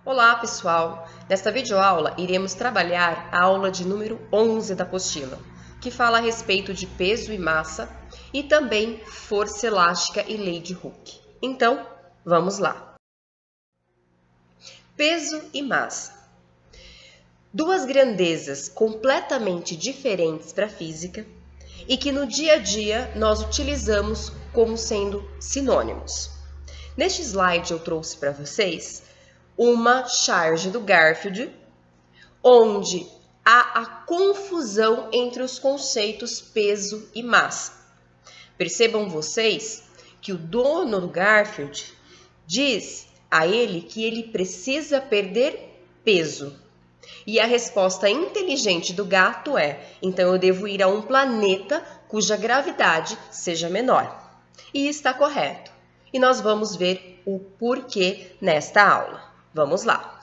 Olá, pessoal! Nesta videoaula, iremos trabalhar a aula de número 11 da apostila, que fala a respeito de peso e massa e também força elástica e lei de Hooke. Então, vamos lá! Peso e massa. Duas grandezas completamente diferentes para a física e que no dia a dia nós utilizamos como sendo sinônimos. Neste slide eu trouxe para vocês uma charge do Garfield, onde há a confusão entre os conceitos peso e massa. Percebam vocês que o dono do Garfield diz a ele que ele precisa perder peso. E a resposta inteligente do gato é: então eu devo ir a um planeta cuja gravidade seja menor. E está correto. E nós vamos ver o porquê nesta aula. Vamos lá!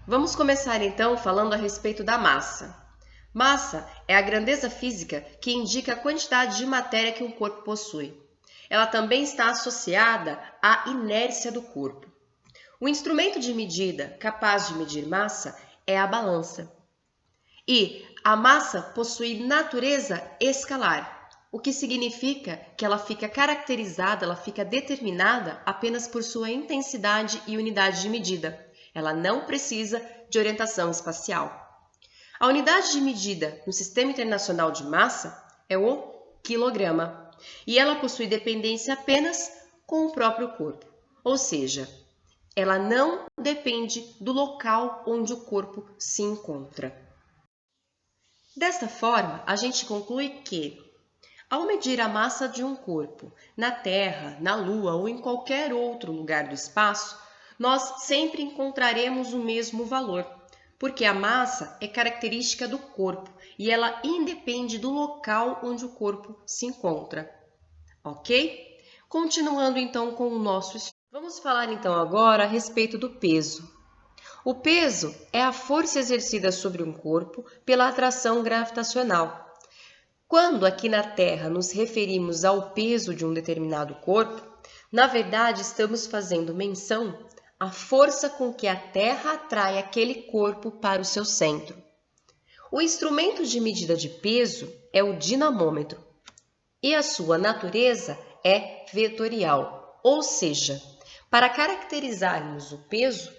Vamos começar então falando a respeito da massa. Massa é a grandeza física que indica a quantidade de matéria que um corpo possui. Ela também está associada à inércia do corpo. O instrumento de medida capaz de medir massa é a balança. E a massa possui natureza escalar, o que significa que ela fica caracterizada, ela fica determinada apenas por sua intensidade e unidade de medida. Ela não precisa de orientação espacial. A unidade de medida no Sistema Internacional de Massa é o quilograma, e ela possui dependência apenas com o próprio corpo, ou seja, ela não depende do local onde o corpo se encontra. Desta forma, a gente conclui que, ao medir a massa de um corpo na Terra, na Lua ou em qualquer outro lugar do espaço, nós sempre encontraremos o mesmo valor, porque a massa é característica do corpo e ela independe do local onde o corpo se encontra. Ok? Continuando então com o nosso estudo. Vamos falar então agora a respeito do peso. O peso é a força exercida sobre um corpo pela atração gravitacional. Quando aqui na Terra nos referimos ao peso de um determinado corpo, na verdade estamos fazendo menção à força com que a Terra atrai aquele corpo para o seu centro. O instrumento de medida de peso é o dinamômetro e a sua natureza é vetorial, ou seja, para caracterizarmos o peso,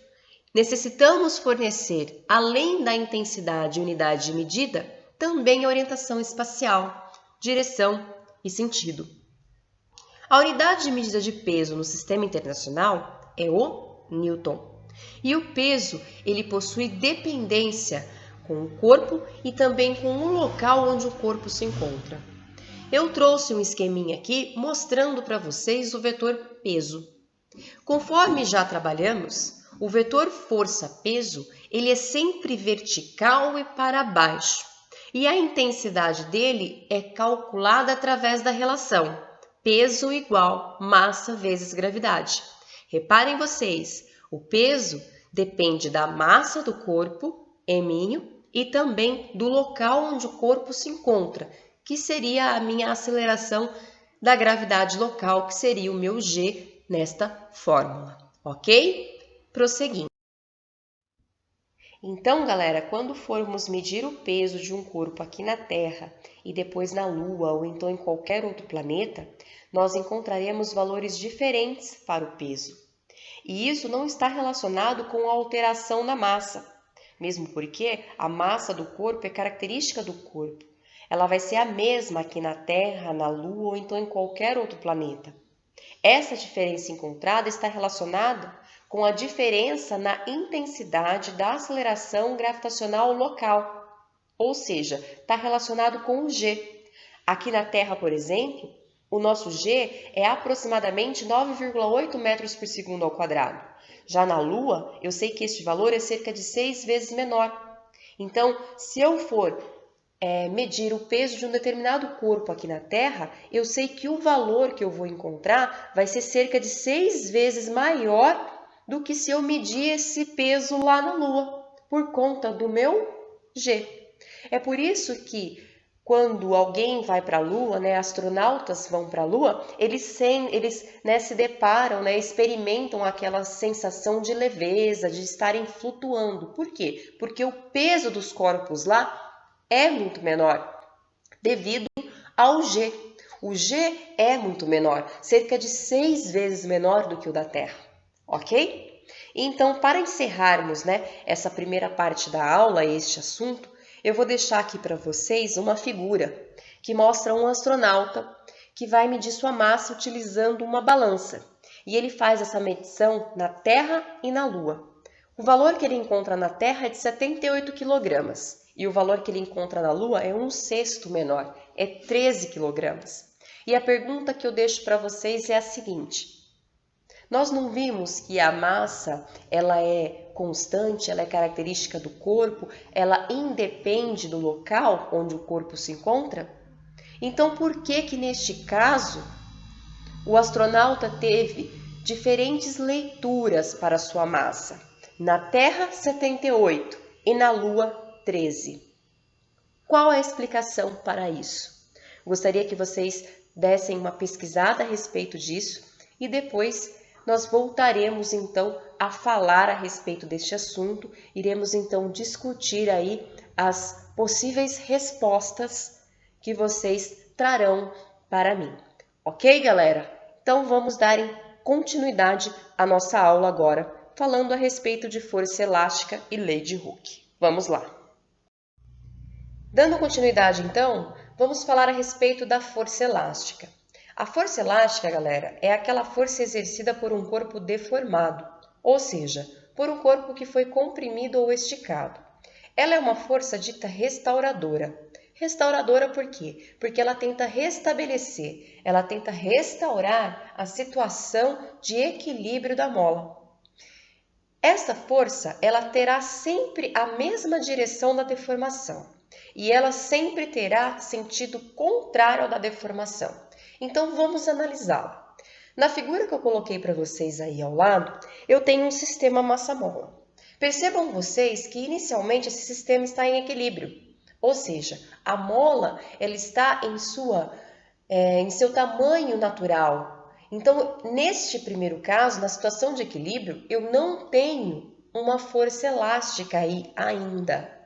necessitamos fornecer, além da intensidade e unidade de medida, também a orientação espacial, direção e sentido. A unidade de medida de peso no Sistema Internacional é o Newton. E o peso, ele possui dependência com o corpo e também com o local onde o corpo se encontra. Eu trouxe um esqueminha aqui mostrando para vocês o vetor peso. Conforme já trabalhamos, o vetor força-peso, ele é sempre vertical e para baixo. E a intensidade dele é calculada através da relação peso igual massa vezes gravidade. Reparem vocês, o peso depende da massa do corpo, m', e também do local onde o corpo se encontra, que seria a minha aceleração da gravidade local, que seria o meu g nesta fórmula, ok? Prosseguindo. Então, galera, quando formos medir o peso de um corpo aqui na Terra e depois na Lua ou então em qualquer outro planeta, nós encontraremos valores diferentes para o peso. E isso não está relacionado com a alteração na massa, mesmo porque a massa do corpo é característica do corpo. Ela vai ser a mesma aqui na Terra, na Lua ou então em qualquer outro planeta. Essa diferença encontrada está relacionada com a diferença na intensidade da aceleração gravitacional local, ou seja, está relacionado com o g. Aqui na Terra, por exemplo, o nosso g é aproximadamente 9,8 metros por segundo ao quadrado. Já na Lua, eu sei que este valor é cerca de 6 vezes menor. Então, se eu for medir o peso de um determinado corpo aqui na Terra, eu sei que o valor que eu vou encontrar vai ser cerca de 6 vezes maior do que se eu medir esse peso lá na Lua, por conta do meu G. É por isso que quando alguém vai para a Lua, né, astronautas vão para a Lua, eles né, se deparam, né, experimentam aquela sensação de leveza, de estarem flutuando. Por quê? Porque o peso dos corpos lá é muito menor, devido ao G. O G é muito menor, cerca de 6 vezes menor do que o da Terra, ok? Então, para encerrarmos, né, essa primeira parte da aula, este assunto, eu vou deixar aqui para vocês uma figura que mostra um astronauta que vai medir sua massa utilizando uma balança. E ele faz essa medição na Terra e na Lua. O valor que ele encontra na Terra é de 78 quilogramas e o valor que ele encontra na Lua é 1/6 menor, é 13 quilogramas. E a pergunta que eu deixo para vocês é a seguinte: nós não vimos que a massa, ela é constante, ela é característica do corpo, ela independe do local onde o corpo se encontra? Então, por que neste caso o astronauta teve diferentes leituras para sua massa? Na Terra, 78 e na Lua, 13. Qual é a explicação para isso? Gostaria que vocês dessem uma pesquisada a respeito disso e depois nós voltaremos então a falar a respeito deste assunto, iremos então discutir aí as possíveis respostas que vocês trarão para mim. Ok, galera? Então vamos dar continuidade à nossa aula agora, falando a respeito de força elástica e lei de Hooke. Vamos lá! Dando continuidade então, vamos falar a respeito da força elástica. A força elástica, galera, é aquela força exercida por um corpo deformado, ou seja, por um corpo que foi comprimido ou esticado. Ela é uma força dita restauradora. Restauradora por quê? Porque ela tenta restabelecer, ela tenta restaurar a situação de equilíbrio da mola. Esta força, ela terá sempre a mesma direção da deformação e ela sempre terá sentido contrário ao da deformação. Então, vamos analisá-la. Na figura que eu coloquei para vocês aí ao lado, eu tenho um sistema massa-mola. Percebam vocês que inicialmente esse sistema está em equilíbrio, ou seja, a mola ela está em seu tamanho natural. Então, neste primeiro caso, na situação de equilíbrio, eu não tenho uma força elástica aí ainda.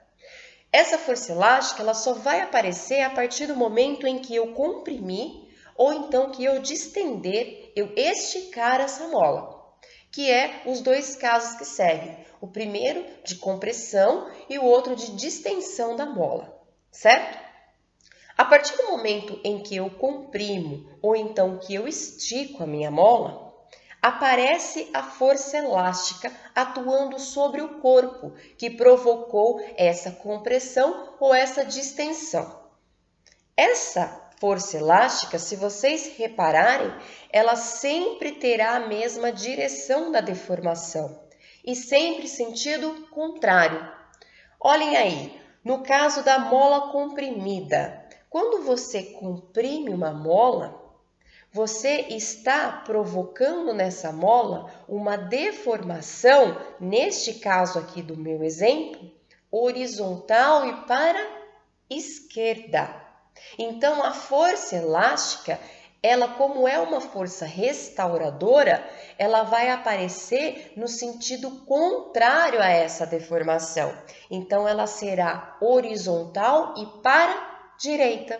Essa força elástica ela só vai aparecer a partir do momento em que eu comprimir ou então que eu distender, eu esticar essa mola, que é os dois casos que seguem. O primeiro de compressão e o outro de distensão da mola, certo? A partir do momento em que eu comprimo ou então que eu estico a minha mola, aparece a força elástica atuando sobre o corpo que provocou essa compressão ou essa distensão. Essa força elástica, se vocês repararem, ela sempre terá a mesma direção da deformação e sempre sentido contrário. Olhem aí, no caso da mola comprimida, quando você comprime uma mola, você está provocando nessa mola uma deformação, neste caso aqui do meu exemplo, horizontal e para esquerda. Então, a força elástica, ela como é uma força restauradora, ela vai aparecer no sentido contrário a essa deformação. Então, ela será horizontal e para direita.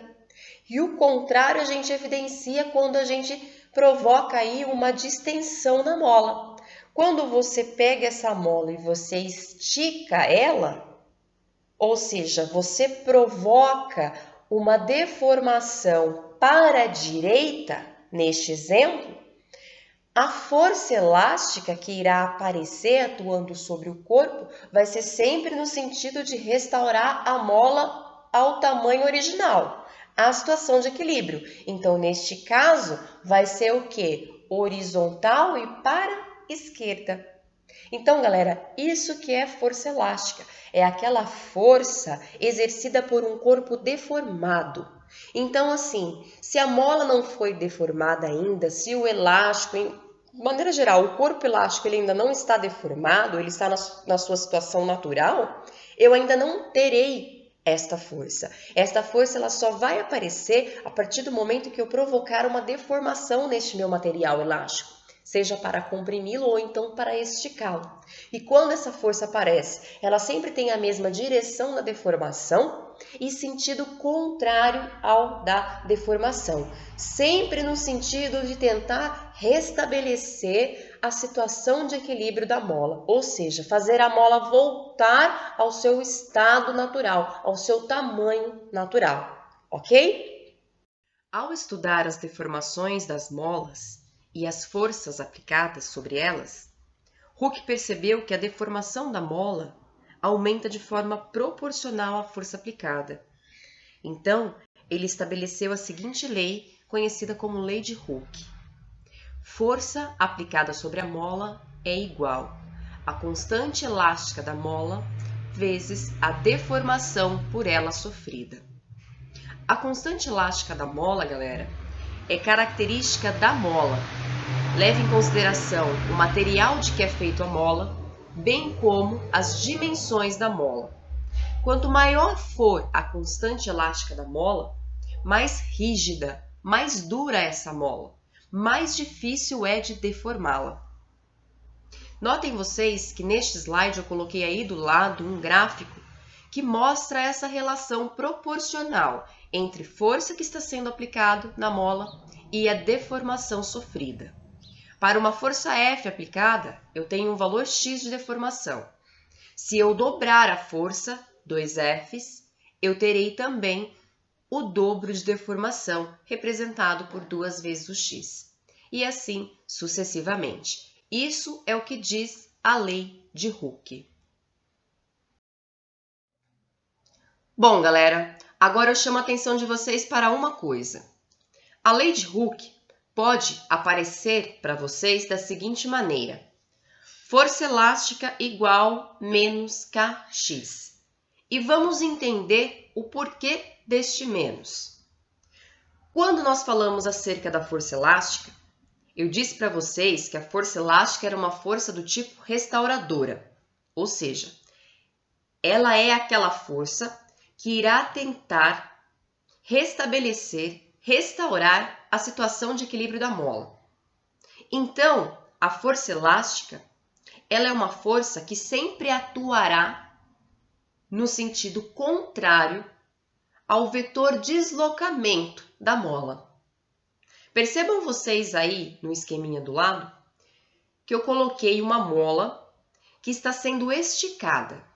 E o contrário a gente evidencia quando a gente provoca aí uma distensão na mola. Quando você pega essa mola e você estica ela, ou seja, você provoca uma deformação para a direita, neste exemplo, a força elástica que irá aparecer atuando sobre o corpo vai ser sempre no sentido de restaurar a mola ao tamanho original, à situação de equilíbrio. Então, neste caso, vai ser o quê? Horizontal e para esquerda. Então, galera, isso que é força elástica. É aquela força exercida por um corpo deformado. Então, assim, se a mola não foi deformada ainda, se o elástico, de maneira geral, o corpo elástico ele ainda não está deformado, ele está na sua situação natural, eu ainda não terei esta força. Esta força ela só vai aparecer a partir do momento que eu provocar uma deformação neste meu material elástico, seja para comprimi-lo ou então para esticá-lo. E quando essa força aparece, ela sempre tem a mesma direção da deformação e sentido contrário ao da deformação, sempre no sentido de tentar restabelecer a situação de equilíbrio da mola, ou seja, fazer a mola voltar ao seu estado natural, ao seu tamanho natural, ok? Ao estudar as deformações das molas e as forças aplicadas sobre elas, Hooke percebeu que a deformação da mola aumenta de forma proporcional à força aplicada. Então, ele estabeleceu a seguinte lei, conhecida como Lei de Hooke. Força aplicada sobre a mola é igual à constante elástica da mola vezes a deformação por ela sofrida. A constante elástica da mola, galera, é característica da mola. Leve em consideração o material de que é feito a mola, bem como as dimensões da mola. Quanto maior for a constante elástica da mola, mais rígida, mais dura é essa mola, mais difícil é de deformá-la. Notem vocês que neste slide eu coloquei aí do lado um gráfico que mostra essa relação proporcional entre força que está sendo aplicado na mola e a deformação sofrida. Para uma força F aplicada, eu tenho um valor X de deformação. Se eu dobrar a força, 2Fs, eu terei também o dobro de deformação, representado por 2 vezes o X. E assim sucessivamente. Isso é o que diz a lei de Hooke. Bom, galera, agora eu chamo a atenção de vocês para uma coisa. A lei de Hooke pode aparecer para vocês da seguinte maneira: força elástica igual menos Kx. E vamos entender o porquê deste menos. Quando nós falamos acerca da força elástica, eu disse para vocês que a força elástica era uma força do tipo restauradora, ou seja, ela é aquela força que irá tentar restabelecer, restaurar a situação de equilíbrio da mola. Então, a força elástica, ela é uma força que sempre atuará no sentido contrário ao vetor deslocamento da mola. Percebam vocês aí no esqueminha do lado que eu coloquei uma mola que está sendo esticada.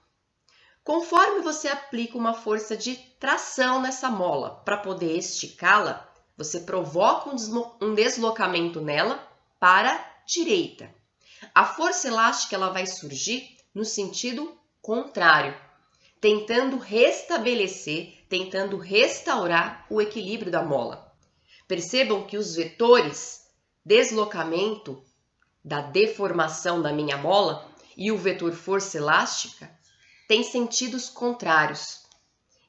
Conforme você aplica uma força de tração nessa mola para poder esticá-la, você provoca um deslocamento nela para a direita. A força elástica ela vai surgir no sentido contrário, tentando restabelecer, tentando restaurar o equilíbrio da mola. Percebam que os vetores deslocamento da deformação da minha mola e o vetor força elástica têm sentidos contrários.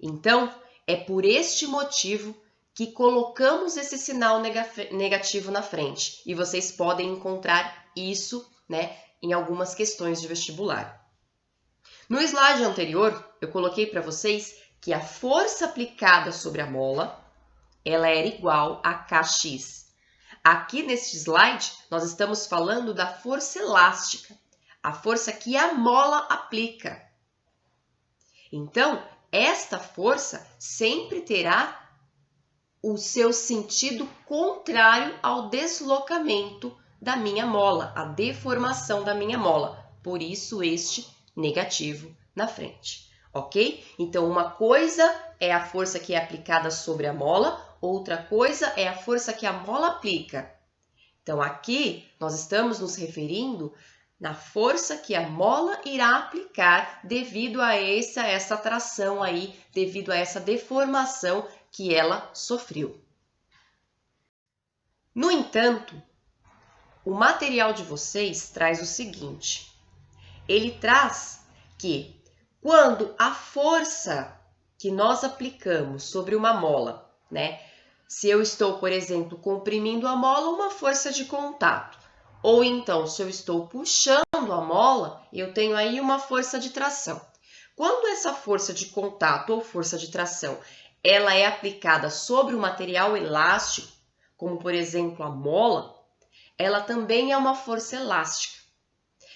Então, é por este motivo que colocamos esse sinal negativo na frente. E vocês podem encontrar isso, em algumas questões de vestibular. No slide anterior, eu coloquei para vocês que a força aplicada sobre a mola, ela era igual a Kx. Aqui neste slide, nós estamos falando da força elástica, a força que a mola aplica. Então, esta força sempre terá o seu sentido contrário ao deslocamento da minha mola, a deformação da minha mola. Por isso, este negativo na frente, ok? Então, uma coisa é a força que é aplicada sobre a mola, outra coisa é a força que a mola aplica. Então, aqui nós estamos nos referindo na força que a mola irá aplicar devido a essa tração aí, devido a essa deformação que ela sofreu. No entanto, o material de vocês traz o seguinte: ele traz que quando a força que nós aplicamos sobre uma mola, se eu estou, por exemplo, comprimindo a mola, uma força de contato, ou então se eu estou puxando a mola, eu tenho aí uma força de tração. Quando essa força de contato ou força de tração, ela é aplicada sobre um material elástico, como por exemplo a mola, ela também é uma força elástica.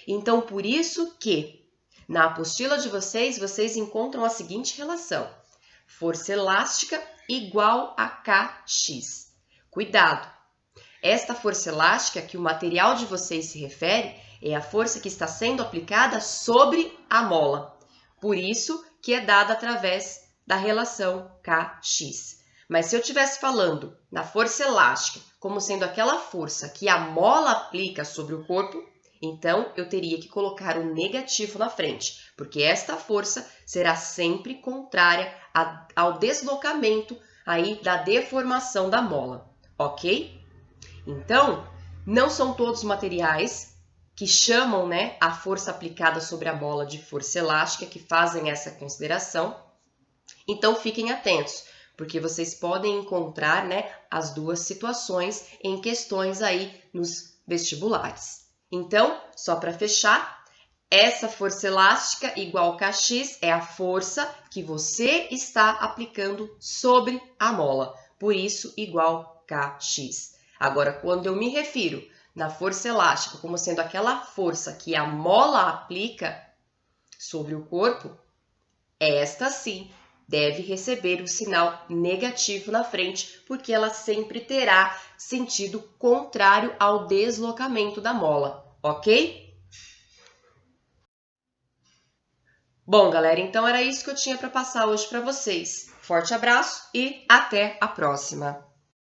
Então, por isso que na apostila de vocês encontram a seguinte relação: força elástica igual a Kx. Cuidado! Esta força elástica que o material de vocês se refere é a força que está sendo aplicada sobre a mola. Por isso que é dada através da relação Kx. Mas se eu estivesse falando na força elástica como sendo aquela força que a mola aplica sobre o corpo, então eu teria que colocar o negativo na frente, porque esta força será sempre contrária ao deslocamento aí da deformação da mola, ok? Então, não são todos os materiais que chamam, a força aplicada sobre a mola de força elástica que fazem essa consideração. Então, fiquem atentos, porque vocês podem encontrar, as duas situações em questões aí nos vestibulares. Então, só para fechar, essa força elástica igual Kx é a força que você está aplicando sobre a mola, por isso igual Kx. Agora, quando eu me refiro na força elástica como sendo aquela força que a mola aplica sobre o corpo, esta sim deve receber o sinal negativo na frente, porque ela sempre terá sentido contrário ao deslocamento da mola, ok? Bom, galera, então era isso que eu tinha para passar hoje para vocês. Forte abraço e até a próxima!